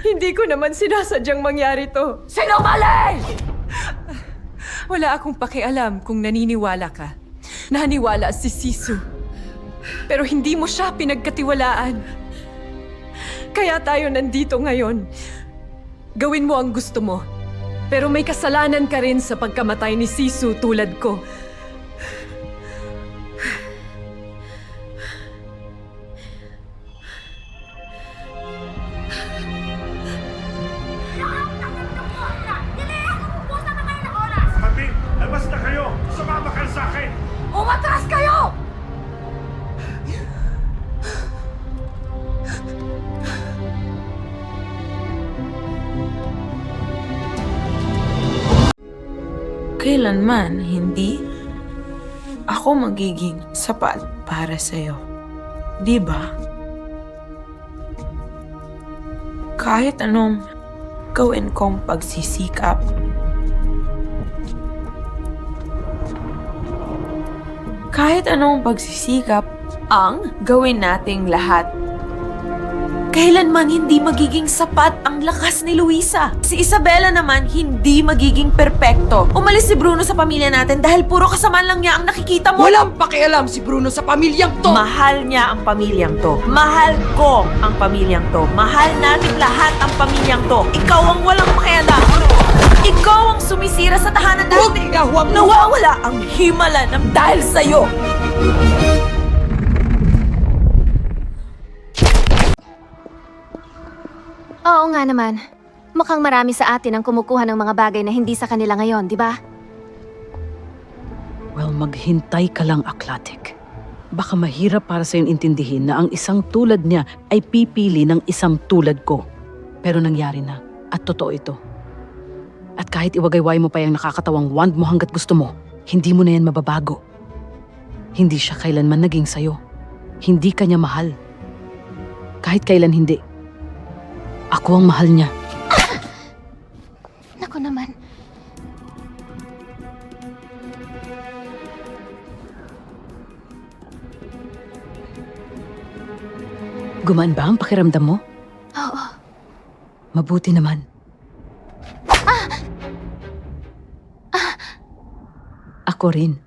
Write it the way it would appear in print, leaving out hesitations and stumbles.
Hindi ko naman sinasadyang mangyari to. Sinungaling! Wala akong pakialam kung naniniwala ka. Naniwala si Sisu. Pero hindi mo siya pinagkatiwalaan. Kaya tayo nandito ngayon. Gawin mo ang gusto mo. Pero may kasalanan ka rin sa pagkamatay ni Sisu tulad ko. Mati, labas na kayo! Sumama kayo sa akin! Umatras kayo! Kailanman hindi ako magiging sapat para sa'yo. Di ba? Kahit anong gawin kong pagsisikap, ang gawin nating lahat, kailanman hindi magiging sapat ang lakas ni Luisa. Si Isabela naman hindi magiging perpekto. Umalis si Bruno sa pamilya natin dahil puro kasamaan lang niya ang nakikita mo. Walang pakialam si Bruno sa pamilyang to! Mahal niya ang pamilyang to. Mahal ko ang pamilyang to. Mahal natin lahat ang pamilyang to. Ikaw ang walang pakialam. Ikaw ang sumisira sa tahanan natin. Nawawala ang himala ng dahil sa'yo. Oo nga naman. Mukhang marami sa atin ang kumukuha ng mga bagay na hindi sa kanila ngayon, di ba? Well, maghintay ka lang, Aklatik. Baka mahirap para sa'yong intindihin na ang isang tulad niya ay pipili ng isang tulad ko. Pero nangyari na, at totoo ito. At kahit iwagayway mo pa yung nakakatawang wand mo hanggat gusto mo, hindi mo na yan mababago. Hindi siya kailanman naging sa'yo. Hindi ka niya mahal. Kahit kailan hindi. Ako ang mahal niya. Naku naman. Gumaan ba ang pakiramdam mo? Oo. Mabuti naman. Ako rin.